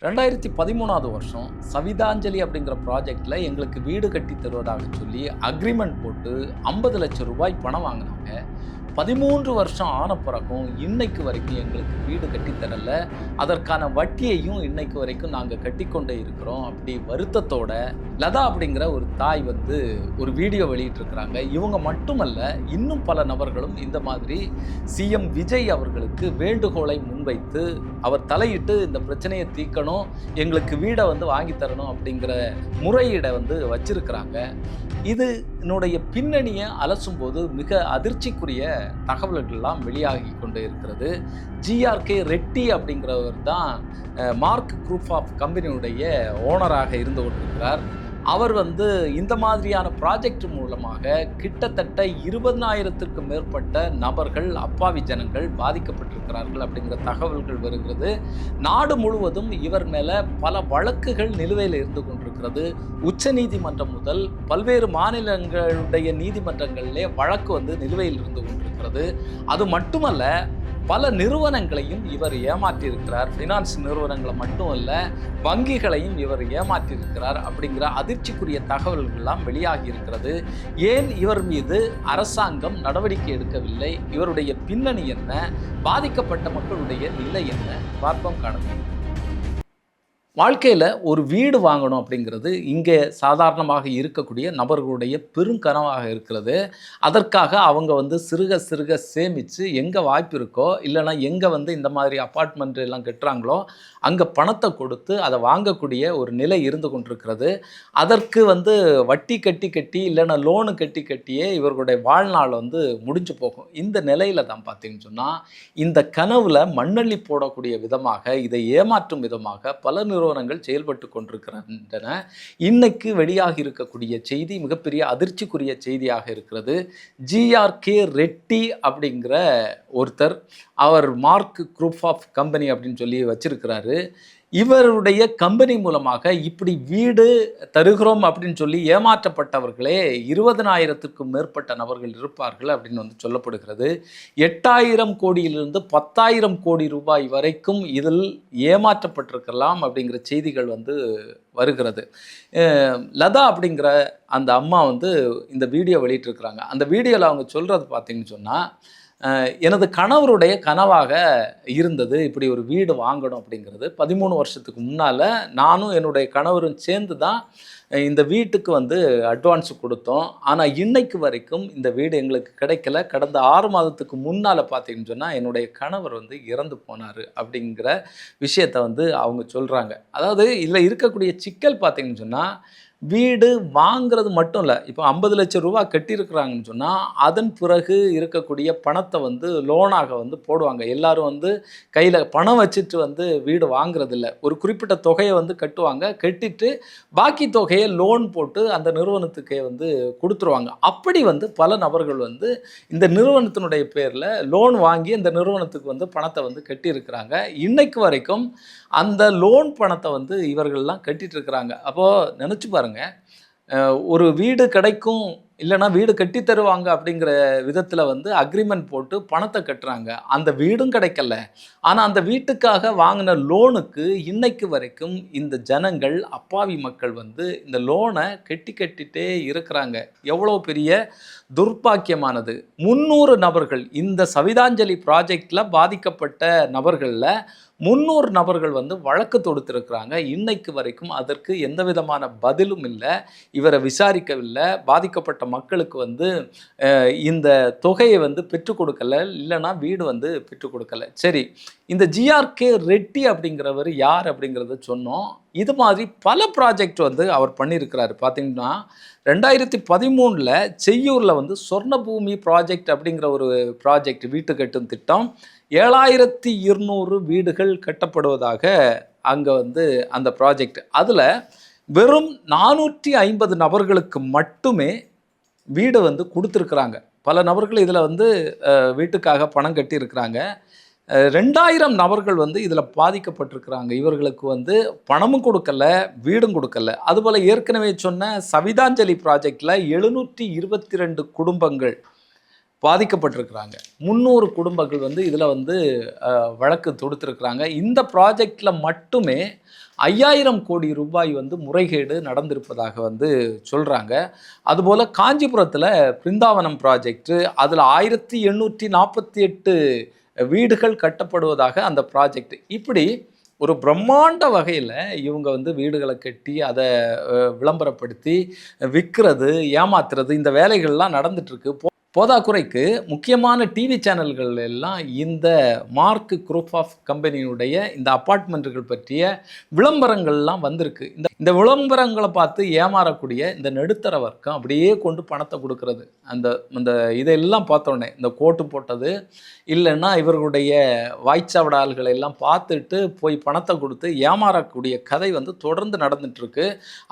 2013வது வருஷம் சவிதாஞ்சலி அப்படிங்கிற ப்ராஜெக்டில் எங்களுக்கு வீடு கட்டி தருவதாக சொல்லி அக்ரிமெண்ட் போட்டு 50 லட்சம் ரூபாய் பணம் வாங்கினாங்க. 13 வருஷம் ஆன பிறகும் இன்னைக்கு வரைக்கும் எங்களுக்கு வீடு கட்டித்தரல. அதற்கான வட்டியையும் இன்னைக்கு வரைக்கும் நாங்கள் கட்டிக்கொண்டே இருக்கிறோம். அப்படி வருத்தத்தோட லதா அப்படிங்கிற ஒரு தாய் ஒரு வீடியோ வெளியிட்டிருக்கிறாங்க. இவங்க மட்டுமல்ல, இன்னும் பல நபர்களும் இந்த மாதிரி சிஎம் விஜய் அவர்களுக்கு வேண்டுகோளை முன்வைத்து அவர் தலையிட்டு இந்த பிரச்சனையை தீர்க்கணும், எங்களுக்கு வீடை வாங்கி தரணும் அப்படிங்கிற முறையீடை வச்சிருக்கிறாங்க. இதனுடைய பின்னணியை அலசும் போது மிக அதிர்ச்சிக்குரிய தகவல்கள்லாம் வெளியாகி கொண்டு இருக்கிறது. ஜிஆர்கே ரெட்டி அப்படிங்கிறவர் தான் மார்க் குரூப் ஆஃப் கம்பெனியுடைய ஓனராக இருந்து கொண்டிருக்கிறார். அவர் இந்த மாதிரியான ப்ராஜெக்ட் மூலமாக கிட்டத்தட்ட 20,000த்திற்கும் மேற்பட்ட நபர்கள், அப்பாவி ஜனங்கள் பாதிக்கப்பட்டிருக்கிறார்கள் அப்படிங்கிற தகவல்கள் வருகிறது. நாடு முழுவதும் இவர் மேலே பல வழக்குகள் நிலுவையில் இருந்து கொண்டிருக்கிறது. உச்ச நீதிமன்றம் முதல் பல்வேறு மாநிலங்களுடைய நீதிமன்றங்களிலே வழக்கு நிலுவையில் இருந்து கொண்டிருக்கிறது. அது மட்டுமல்ல, பல நிறுவனங்களையும் இவர் ஏமாற்றியிருக்கிறார். ஃபினான்ஸ் நிறுவனங்களை மட்டும் அல்ல, வங்கிகளையும் இவர் ஏமாற்றியிருக்கிறார் அப்படிங்கிற அதிர்ச்சிக்குரிய தகவல்கள்லாம் வெளியாகி இருக்கிறது. ஏன் இவர் மீது அரசாங்கம் நடவடிக்கை எடுக்கவில்லை? இவருடைய பின்னணி என்ன? பாதிக்கப்பட்ட மக்களுடைய நிலை என்ன? பார்ப்போம், காணலாம். வாழ்க்கையில் ஒரு வீடு வாங்கணும் அப்படிங்கிறது இங்கே சாதாரணமாக இருக்கக்கூடிய நபர்களுடைய பெருங்கனவாக இருக்கிறது. அதற்காக அவங்க சிறுக சிறுக சேமித்து எங்கே வாய்ப்பு இருக்கோ, இல்லைனா எங்கே இந்த மாதிரி அப்பார்ட்மெண்ட் எல்லாம் கட்டுறாங்களோ அங்கே பணத்தை கொடுத்து அதை வாங்கக்கூடிய ஒரு நிலை இருந்து கொண்டிருக்கிறது. அதற்கு வட்டி கட்டி கட்டி இல்லைன்னா லோனு கட்டி கட்டியே இவர்களுடைய வாழ்நாள் முடிஞ்சு போகும். இந்த நிலையில் தான் பார்த்தீங்கன்னு சொன்னால், இந்த கனவில் மண்ணள்ளி போடக்கூடிய விதமாக, இதை ஏமாற்றும் விதமாக பல நிறுவனங்கள் செயல்பட்டு கொண்டிருக்கின்றன. இன்னைக்கு வெளியாகி இருக்கக்கூடிய செய்தி மிகப்பெரிய அதிர்ச்சிக்குரிய செய்தியாக இருக்கிறது. ஜிஆர்கே ரெட்டி அப்படிங்கிற ஒருத்தர், அவர் மார்க் குரூப் ஆஃப் கம்பெனி அப்படின்னு சொல்லி வச்சிருக்கிறாரு. இவருடைய கம்பெனி மூலமாக இப்படி வீடு தருகிறோம் அப்படின்னு சொல்லி ஏமாற்றப்பட்டவர்களே 20,000த்திற்கும் மேற்பட்ட நபர்கள் இருப்பார்கள் அப்படின்னு சொல்லப்படுகிறது. 8,000 கோடியிலிருந்து 10,000 கோடி ரூபாய் வரைக்கும் இதில் ஏமாற்றப்பட்டிருக்கலாம் அப்படிங்கிற செய்திகள் வருகிறது. லதா அப்படிங்கிற அந்த அம்மா இந்த வீடியோ வெளியிட்டிருக்கிறாங்க. அந்த வீடியோவில் அவங்க சொல்கிறது பார்த்தீங்கன்னு சொன்னால், எனது கணவருடைய கனவாக இருந்தது இப்படி ஒரு வீடு வாங்கணும் அப்படிங்கிறது. 13 வருஷத்துக்கு முன்னால் நானும் என்னுடைய கணவரும் சேர்ந்து தான் இந்த வீட்டுக்கு அட்வான்ஸ் கொடுத்தோம். ஆனால் இன்னைக்கு வரைக்கும் இந்த வீடு எங்களுக்கு கிடைக்கல. கடந்த 6 மாதத்துக்கு முன்னால் பார்த்தீங்கன்னு சொன்னால் என்னுடைய கணவர் இறந்து போனார் அப்படிங்கிற விஷயத்தை அவங்க சொல்கிறாங்க. அதாவது இதில் இருக்கக்கூடிய சிக்கல் பார்த்தீங்கன்னு சொன்னால், வீடு வாங்கிறது மட்டும் இல்லை. இப்போ 50 லட்சம் ரூபா கட்டியிருக்கிறாங்கன்னு சொன்னால், அதன் பிறகு இருக்கக்கூடிய பணத்தை லோனாக போடுவாங்க. எல்லாரும் கையில் பணம் வச்சுட்டு வீடு வாங்குறதில்ல. ஒரு குறிப்பிட்ட தொகையை கட்டுவாங்க. கட்டிட்டு பாக்கி தொகையை லோன் போட்டு அந்த நிறுவனத்துக்கே கொடுத்துருவாங்க. அப்படி பல நபர்கள் இந்த நிறுவனத்தினுடைய பேரில் லோன் வாங்கி அந்த நிறுவனத்துக்கு பணத்தை கட்டியிருக்கிறாங்க. இன்னைக்கு வரைக்கும் அந்த லோன் பணத்தை இவர்கள்லாம் கட்டிட்டு இருக்கிறாங்க. அப்போது நினச்சி பாருங்க, ஒரு வீடு கிடைக்கும், இல்லைனா வீடு கட்டி தருவாங்க அப்படிங்கிற விதத்தில் அக்ரிமெண்ட் போட்டு பணத்தை கட்டுறாங்க. அந்த வீடும் கிடைக்கல. ஆனால் அந்த வீட்டுக்காக வாங்கின லோனுக்கு இன்னைக்கு வரைக்கும் இந்த ஜனங்கள், அப்பாவி மக்கள் இந்த லோனை கட்டிட்டே இருக்கிறாங்க. எவ்வளோ பெரிய துர்பாக்கியமானது. 300 நபர்கள், இந்த சவிதாஞ்சலி ப்ராஜெக்டில் பாதிக்கப்பட்ட நபர்களில் 300 நபர்கள் வழக்கு தொடுத்திருக்கிறாங்க. இன்னைக்கு வரைக்கும் அதற்கு எந்த விதமான பதிலும் இல்லை. இவரை விசாரிக்கவில்லை. பாதிக்கப்பட்ட மக்களுக்கு இந்த தொகையை பெற்றுக் கொடுக்கல, இல்லைன்னா வீடு பெற்றுக் கொடுக்கல. சரி, இந்த ஜிஆர்கே ரெட்டி அப்படிங்கிறவர் யார் அப்படிங்கிறத சொன்னோம். இது மாதிரி பல ப்ராஜெக்ட் அவர் பண்ணியிருக்கிறாரு. பார்த்தீங்கன்னா 2013 செய்யூரில் சொர்ணபூமி ப்ராஜெக்ட் அப்படிங்கிற ஒரு ப்ராஜெக்ட், வீட்டு கட்டும் திட்டம். 7,200 வீடுகள் கட்டப்படுவதாக அங்கே அந்த ப்ராஜெக்ட். அதில் வெறும் 450 நபர்களுக்கு மட்டுமே வீடை கொடுத்துருக்குறாங்க. பல நபர்கள் இதில் வீட்டுக்காக பணம் கட்டியிருக்கிறாங்க. 2,000 நபர்கள் இதில் பாதிக்கப்பட்டிருக்கிறாங்க. இவர்களுக்கு பணமும் கொடுக்கல, வீடும் கொடுக்கல. அதுபோல் ஏற்கனவே சொன்ன சவிதாஞ்சலி ப்ராஜெக்டில் 722 குடும்பங்கள் பாதிக்கப்பட்டிருக்கிறாங்க. 300 குடும்பங்கள் வந்து இதில் வந்து வழக்கு தொடுத்திருக்கிறாங்க. இந்த ப்ராஜெக்டில் மட்டுமே 5000 கோடி ரூபாய் வந்து முறைகேடு நடந்திருப்பதாக வந்து சொல்கிறாங்க. அதுபோல் காஞ்சிபுரத்தில் பிருந்தாவனம் ப்ராஜெக்டு, அதில் 1848 வீடுகள் கட்டப்படுவதாக அந்த ப்ராஜெக்ட். இப்படி ஒரு பிரம்மாண்ட வகையில் இவங்க வந்து வீடுகளை கட்டி அதை விளம்பரப்படுத்தி விற்கிறது, ஏமாத்துறது, இந்த வேலைகள்லாம் நடந்துட்டுருக்கு. போதாக்குறைக்கு முக்கியமான டிவி சேனல்கள் எல்லாம் இந்த மார்க் குரூப் ஆஃப் கம்பெனியுடைய இந்த அப்பார்ட்மெண்ட்டுகள் பற்றிய விளம்பரங்கள்லாம் வந்திருக்கு. இந்த விளம்பரங்களை பார்த்து ஏமாறக்கூடிய இந்த நடுத்தர வர்க்கம் அப்படியே கொண்டு பணத்தை கொடுக்கறது. அந்த இதெல்லாம் பார்த்தோன்னே இந்த கோட்டு போட்டது இல்லைன்னா இவர்களுடைய வாய்ச்சாவடால்களை எல்லாம் பார்த்துட்டு போய் பணத்தை கொடுத்து ஏமாறக்கூடிய கதை வந்து தொடர்ந்து நடந்துட்டுருக்கு.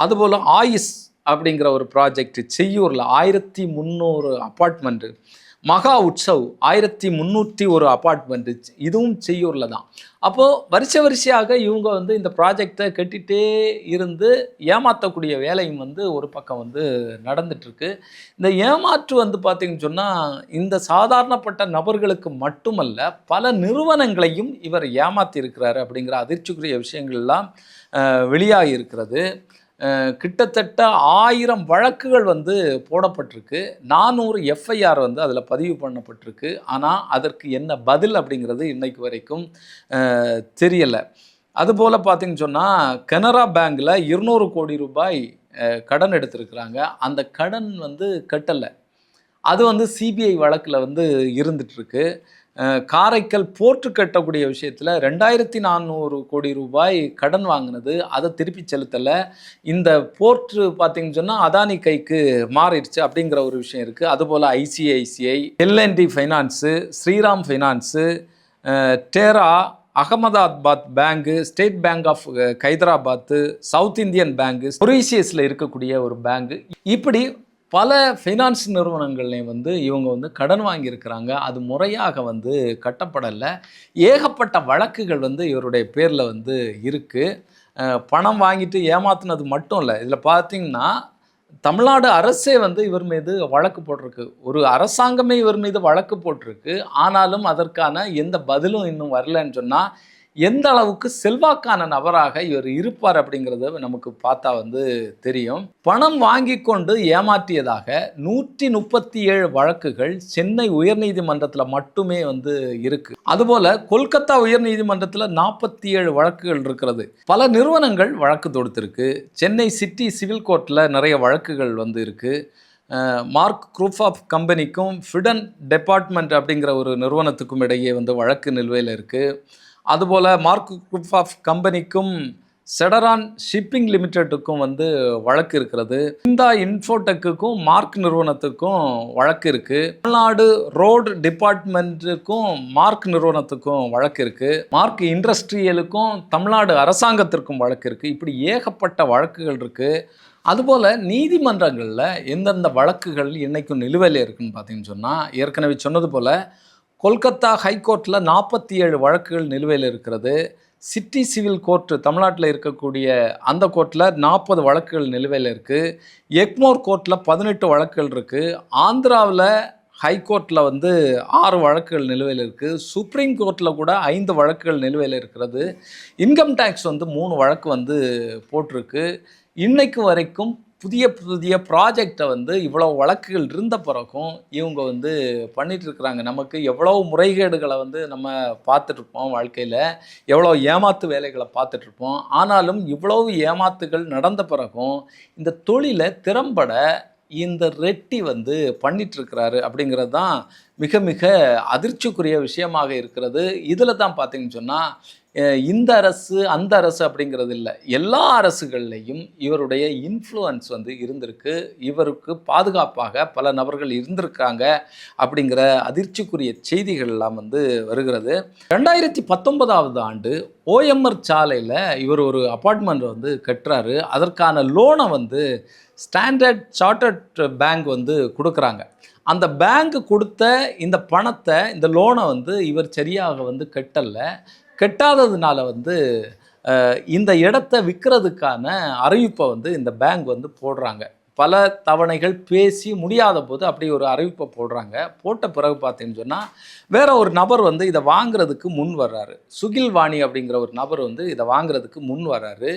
அதுபோல் ஆயுஷ் அப்படிங்கிற ஒரு ப்ராஜெக்ட் செய்யூரில் 1300 அப்பார்ட்மெண்ட்டு, மகா உற்சவ் 1301 அப்பார்ட்மெண்ட்டு, இதுவும் செய்யூரில் தான். அப்போது வரிசையாக இவங்க வந்து இந்த ப்ராஜெக்டை கட்டிகிட்டே இருந்து ஏமாற்றக்கூடிய வேலையும் வந்து ஒரு பக்கம் வந்து நடந்துட்டுருக்கு. இந்த ஏமாற்று வந்து பார்த்திங்கன்னு சொன்னால் இந்த சாதாரணப்பட்ட நபர்களுக்கு மட்டுமல்ல, பல நிறுவனங்களையும் இவர் ஏமாற்றி இருக்கிறாரு அப்படிங்கிற அதிர்ச்சிக்குரிய விஷயங்கள்லாம் வெளியாகி இருக்கிறது. கிட்டத்தட்ட 1000 வழக்குகள் வந்து போடப்பட்டிருக்கு, 400 எஃப்ஐஆர் வந்து அதில் பதிவு பண்ணப்பட்டிருக்கு. ஆனால் அதற்கு என்ன பதில் அப்படிங்கிறது இன்னைக்கு வரைக்கும் தெரியலை. அதுபோல் பார்த்திங்கன்னு சொன்னால் கனரா பேங்கில் 200 கோடி ரூபாய் கடன் எடுத்திருக்கிறாங்க. அந்த கடன் வந்து கட்டலை. அது வந்து சிபிஐ வழக்கில் வந்து இருந்துகிட்ருக்கு. காரைக்கால் போர்ட்டு கட்டக்கூடிய விஷயத்தில் 2400 கோடி ரூபாய் கடன் வாங்கினது, அதை திருப்பி செலுத்தலை. இந்த போர்ட்டு பார்த்திங்கன்னு சொன்னால் அதானி கைக்கு மாறிடுச்சு அப்படிங்கிற ஒரு விஷயம் இருக்குது. அதுபோல் ஐசிஐசிஐ, எல்என்டி ஃபைனான்ஸு, ஸ்ரீராம் ஃபைனான்ஸு, டேரா, Ahmedabad bank, state bank of Hyderabad, south Indian bank, மொரீஷியஸில் இருக்கக்கூடிய ஒரு பேங்கு, இப்படி பல ஃபைனான்ஸ் நிறுவனங்கள்லையும் வந்து இவங்க வந்து கடன் வாங்கியிருக்கிறாங்க. அது முறையாக வந்து கட்டப்படலை. ஏகப்பட்ட வழக்குகள் வந்து இவருடைய பேரில் வந்து இருக்குது. பணம் வாங்கிட்டு ஏமாத்துனது மட்டும் இல்லை, இதில் பார்த்திங்கன்னா தமிழ்நாடு அரசே வந்து இவர் மீது வழக்கு போட்டிருக்கு. ஒரு அரசாங்கமே இவர் மீது வழக்கு போட்டிருக்கு. ஆனாலும் அதற்கான எந்த பதிலும் இன்னும் வரலன்னு சொன்னால் எந்த அளவுக்கு செல்வாக்கான நபராக இவர் இருப்பார் அப்படிங்கிறத நமக்கு பார்த்தா வந்து தெரியும். பணம் வாங்கி கொண்டு ஏமாற்றியதாக 137 வழக்குகள் சென்னை உயர்நீதிமன்றத்தில் மட்டுமே வந்து இருக்கு. அதுபோல் கொல்கத்தா உயர்நீதிமன்றத்தில் 47 வழக்குகள் இருக்கிறது. பல நிறுவனங்கள் வழக்கு தொடுத்திருக்கு. சென்னை சிட்டி சிவில் கோர்ட்டில் நிறைய வழக்குகள் வந்து இருக்குது. மார்க் குரூப் ஆஃப் கம்பெனிக்கும் ஃபிடன் டிபார்ட்மெண்ட் அப்படிங்கிற ஒரு நிறுவனத்துக்கும் இடையே வந்து வழக்கு நிலுவையில் இருக்குது. அதுபோல் மார்க் குரூப் ஆஃப் கம்பெனிக்கும் செடரான் ஷிப்பிங் லிமிடெட்டுக்கும் வந்து வழக்கு இருக்கிறது. இந்த இன்ஃபோடெக்குக்கும் மார்க் நிறுவனத்துக்கும் வழக்கு இருக்குது. தமிழ்நாடு ரோடு டிபார்ட்மெண்ட்டுக்கும் மார்க் நிறுவனத்துக்கும் வழக்கு இருக்குது. மார்க் இண்டஸ்ட்ரியலுக்கும் தமிழ்நாடு அரசாங்கத்திற்கும் வழக்கு இருக்குது. இப்படி ஏகப்பட்ட வழக்குகள் இருக்குது. அதுபோல் நீதிமன்றங்களில் எந்தெந்த வழக்குகள் இன்றைக்கும் நிலுவையில் இருக்குதுன்னு பார்த்தீங்கன்னு சொன்னால், ஏற்கனவே சொன்னது போல் கொல்கத்தா ஹைகோர்ட்டில் 47 வழக்குகள் நிலுவையில் இருக்கிறது. சிட்டி சிவில் கோர்ட்டு தமிழ்நாட்டில் இருக்கக்கூடிய அந்த கோர்ட்டில் 40 வழக்குகள் நிலுவையில் இருக்குது. எக்மோர் கோர்ட்டில் 18 வழக்குகள் இருக்குது. ஆந்திராவில் ஹைகோர்ட்டில் வந்து 6 வழக்குகள் நிலுவையில் இருக்குது. சுப்ரீம் கோர்ட்டில் கூட 5 வழக்குகள் நிலுவையில் இருக்கிறது. இன்கம் டேக்ஸ் வந்து 3 வழக்கு வந்து போட்டிருக்கு. இன்னைக்கு வரைக்கும் புதிய ப்ராஜெக்டை வந்து இவ்வளோ வழக்குகள் இருந்த பிறகும் இவங்க வந்து பண்ணிகிட்ருக்குறாங்க. நமக்கு எவ்வளோ முறைகேடுகளை வந்து நம்ம பார்த்துட்ருப்போம், வாழ்க்கையில் எவ்வளோ ஏமாத்து வேலைகளை பார்த்துட்ருப்போம். ஆனாலும் இவ்வளவு ஏமாத்துகள் நடந்த பிறகும் இந்த தொழிலை திறம்பட இந்த ரெட்டி வந்து பண்ணிகிட்ருக்கிறாரு அப்படிங்கிறது தான் மிக மிக அதிர்ச்சிக்குரிய விஷயமாக இருக்கிறது. இதில் தான் பார்த்திங்கன்னு சொன்னால் இந்த அரசு அந்த அரசு அப்படிங்கிறது இல்லை, எல்லா அரசுகள்லையும் இவருடைய இன்ஃப்ளூயன்ஸ் வந்து இருந்திருக்கு. இவருக்கு பாதுகாப்பாக பல நபர்கள் இருந்திருக்காங்க அப்படிங்கிற அதிர்ச்சிக்குரிய செய்திகள் எல்லாம் வந்து வருகிறது. 2019ஆவது ஆண்டு ஓஎம்ஆர் சாலையில் இவர் ஒரு அப்பார்ட்மெண்ட் வந்து கட்டுறாரு. அதற்கான லோனை வந்து ஸ்டாண்டர்ட் சார்ட்டர்ட் பேங்க் வந்து கொடுக்குறாங்க. அந்த பேங்க் கொடுத்த இந்த பணத்தை, இந்த லோனை வந்து இவர் சரியாக வந்து கட்டாததுனால வந்து இந்த இடத்த விற்கிறதுக்கான அறிவிப்பை வந்து இந்த பேங்க் வந்து போடுறாங்க. பல தவணைகள் பேசி முடியாத போது அப்படி ஒரு அறிவிப்பை போடுறாங்க. போட்ட பிறகு பார்த்தீங்கன்னு சொன்னால் வேற ஒரு நபர் வந்து இதை வாங்குறதுக்கு முன் வர்றாரு. சுகில் வாணி அப்படிங்கிற ஒரு நபர் வந்து இதை வாங்குறதுக்கு முன் வர்றாரு.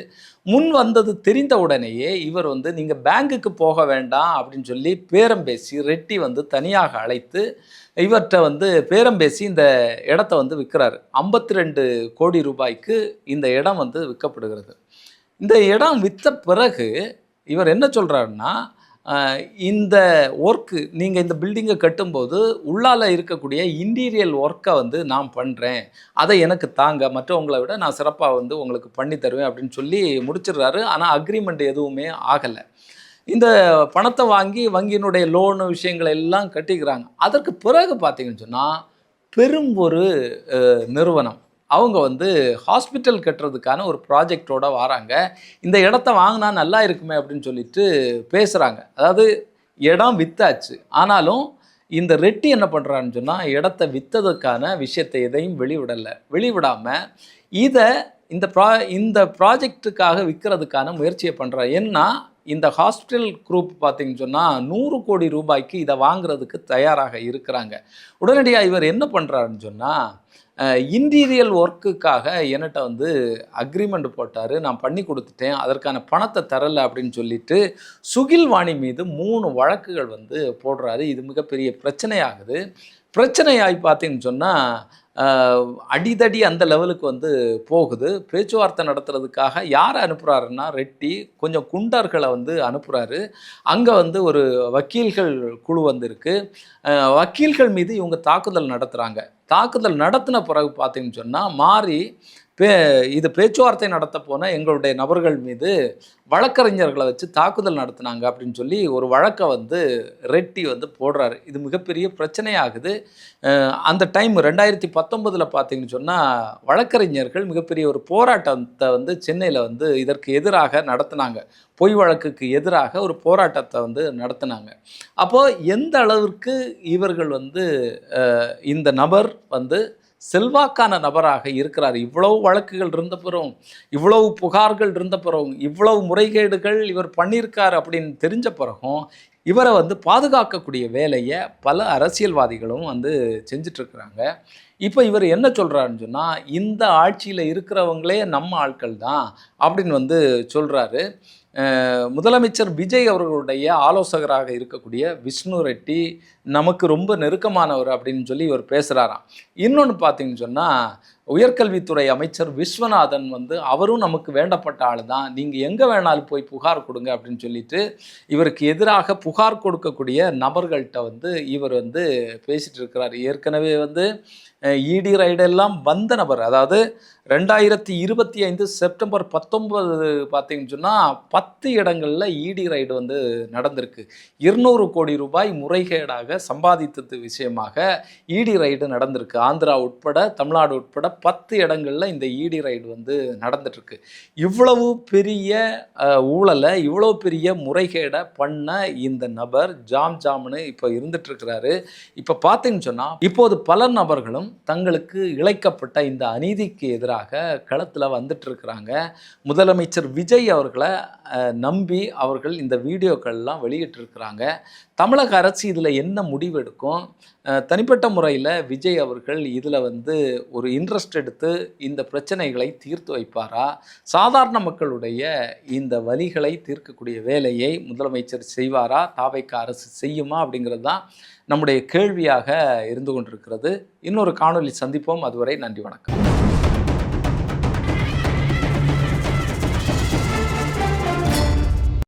முன் வந்தது தெரிந்த உடனேயே இவர் வந்து நீங்கள் பேங்குக்கு போக வேண்டாம் அப்படின்னு சொல்லி பேரம் பேசி ரெட்டி வந்து தனியாக அழைத்து இவர்கிட்ட வந்து பேரம் பேசி இந்த இடத்த வந்து விற்கிறாரு. 52 கோடி ரூபாய்க்கு இந்த இடம் வந்து விற்கப்படுகிறது. இந்த இடம் விற்ற பிறகு இவர் என்ன சொல்கிறாருன்னா, இந்த ஒர்க்கு நீங்கள் இந்த பில்டிங்கை கட்டும்போது உள்ளால் இருக்கக்கூடிய இன்டீரியல் ஒர்க்கை வந்து நான் பண்ணுறேன், அதை எனக்கு தாங்க, மற்றவங்களை விட நான் சிறப்பாக வந்து உங்களுக்கு பண்ணி தருவேன் அப்படின்னு சொல்லி முடிச்சிடுறாரு. ஆனால் அக்ரிமெண்ட் எதுவுமே ஆகலை. இந்த பணத்தை வாங்கி வங்கியினுடைய லோனு விஷயங்களை எல்லாம் கட்டிக்கிறாங்க. அதற்கு பிறகு பார்த்தீங்கன்னு சொன்னால் பெரும் ஒரு நிறுவனம் அவங்க வந்து ஹாஸ்பிட்டல் கட்டுறதுக்கான ஒரு ப்ராஜெக்டோட வராங்க. இந்த இடத்த வாங்கினா நல்லா இருக்குமே அப்படின்னு சொல்லிட்டு பேசுகிறாங்க. அதாவது இடம் விற்றாச்சு, ஆனாலும் இந்த ரெட்டி என்ன பண்ணுறான்னு சொன்னால் இடத்த விற்றதுக்கான விஷயத்தை எதையும் வெளிவிடாமல் இதை இந்த ப்ராஜெக்டுக்காக விற்கிறதுக்கான முயற்சியை பண்ணுறாரு. ஏன்னா இந்த ஹாஸ்பிட்டல் குரூப் பார்த்தீங்கன்னு சொன்னால் 100 கோடி ரூபாய்க்கு இதை வாங்குறதுக்கு தயாராக இருக்கிறாங்க. உடனடியாக இவர் என்ன பண்ணுறாருன்னு சொன்னால் இன்டீரியல் ஒர்க்குக்காக என்கிட்ட வந்து அக்ரிமெண்ட் போட்டார், நான் பண்ணி கொடுத்துட்டேன், அதற்கான பணத்தை தரலை அப்படின்னு சொல்லிட்டு சுகில் வாணி மீது 3 வழக்குகள் வந்து போடுறாரு. இது மிகப்பெரிய பிரச்சனையாகுது. பிரச்சனையாகி பார்த்தீங்கன்னு சொன்னால் அடிதடி அந்த லெவலுக்கு வந்து போகுது. பேச்சுவார்த்தை நடத்துறதுக்காக யாரை அனுப்புகிறாருன்னா ரெட்டி கொஞ்சம் குண்டர்களை வந்து அனுப்புகிறாரு. அங்கே வந்து ஒரு வக்கீல்கள் குழு வந்திருக்கு. வக்கீல்கள் மீது இவங்க தாக்குதல் நடத்துகிறாங்க. தாக்குதல் நடத்தின பிறகு பார்த்தீங்கன்னு சொன்னால் இது பேச்சுவார்த்தை நடத்த போன எங்களுடைய நபர்கள் மீது வழக்கறிஞர்களை வச்சு தாக்குதல் நடத்தினாங்க அப்படின்னு சொல்லி ஒரு வழக்கை வந்து ரெட்டி வந்து போடுறாரு. இது மிகப்பெரிய பிரச்சனையாகுது. அந்த டைம் 2019 பார்த்தீங்கன்னு சொன்னால் வழக்கறிஞர்கள் மிகப்பெரிய ஒரு போராட்டத்தை வந்து சென்னையில் வந்து இதற்கு எதிராக நடத்தினாங்க. பொய் வழக்குக்கு எதிராக ஒரு போராட்டத்தை வந்து நடத்தினாங்க. அப்போது எந்த அளவிற்கு இவர்கள் வந்து இந்த நபர் வந்து செல்வாக்கான நபராக இருக்கிறார். இவ்வளவு வழக்குகள் இருந்த பிறகும், இவ்வளவு புகார்கள் இருந்த பிறகும், இவ்வளவு முறைகேடுகள் இவர் பண்ணியிருக்கார் அப்படின்னு தெரிஞ்ச பிறகும் இவரை வந்து பாதுகாக்கக்கூடிய வேலையை பல அரசியல்வாதிகளும் வந்து செஞ்சிட்ருக்குறாங்க. இப்போ இவர் என்ன சொல்கிறாருன்னு சொன்னால் இந்த ஆட்சியில் இருக்கிறவங்களே நம்ம ஆட்கள் தான் அப்படின்னு வந்து சொல்கிறாரு. முதலமைச்சர் விஜய் அவர்களுடைய ஆலோசகராக இருக்கக்கூடிய விஷ்ணு ரெட்டி நமக்கு ரொம்ப நெருக்கமானவர் அப்படின்னு சொல்லி இவர் பேசுகிறாராம். இன்னொன்று பார்த்தீங்கன்னு சொன்னால் உயர்கல்வித்துறை அமைச்சர் விஸ்வநாதன் வந்து அவரும் நமக்கு வேண்டப்பட்ட ஆள் தான், நீங்கள் எங்கே வேணாலும் போய் புகார் கொடுங்க அப்படின்னு சொல்லிட்டு இவருக்கு எதிராக புகார் கொடுக்கக்கூடிய நபர்கள்ட்ட வந்து இவர் வந்து பேசிகிட்டு இருக்கிறார். ஏற்கனவே வந்து இடி ரைடெல்லாம் வந்த நபர், அதாவது 2025 செப்டம்பர் 19 பார்த்தீங்கன்னு சொன்னால் 10 இடங்களில் இடி ரைடு வந்து நடந்திருக்கு. 200 கோடி ரூபாய் முறைகேடாக சம்பாதித்தது விஷயமாக இடி ரைடு நடந்திருக்கு. ஆந்திரா உட்பட தமிழ்நாடு உட்பட 10 இடங்களில் இந்த இடி ரைடு வந்து நடந்துட்டுருக்கு. இவ்வளவு பெரிய ஊழலை, இவ்வளோ பெரிய முறைகேடை பண்ண இந்த நபர் ஜாம்னு இப்போ இருந்துட்டுருக்கிறாரு. இப்போ பார்த்தீங்கன்னு சொன்னால் இப்போது பல நபர்களும் தங்களுக்கு இழைக்கப்பட்ட இந்த அநீதிக்கு எதிராக களத்தில் வந்துட்டு இருக்கிறாங்க. முதலமைச்சர் விஜய் அவர்களை நம்பி அவர்கள் இந்த வீடியோக்கள்லாம் வெளியிட்டிருக்கிறாங்க. தமிழக அரசு இதில் என்ன முடிவெடுக்கும்? தனிப்பட்ட முறையில் விஜய் அவர்கள் இதில் வந்து ஒரு இன்ட்ரெஸ்ட் எடுத்து இந்த பிரச்சனைகளை தீர்த்து வைப்பாரா? சாதாரண மக்களுடைய இந்த வலிகளை தீர்க்கக்கூடிய வேலையை முதலமைச்சர் செய்வாரா? தாவைக்க அரசு செய்யுமா? அப்படிங்கிறது தான் நம்முடைய கேள்வியாக இருந்து கொண்டிருக்கிறது. இன்னொரு காணொளி சந்திப்போம். அதுவரை நன்றி, வணக்கம்.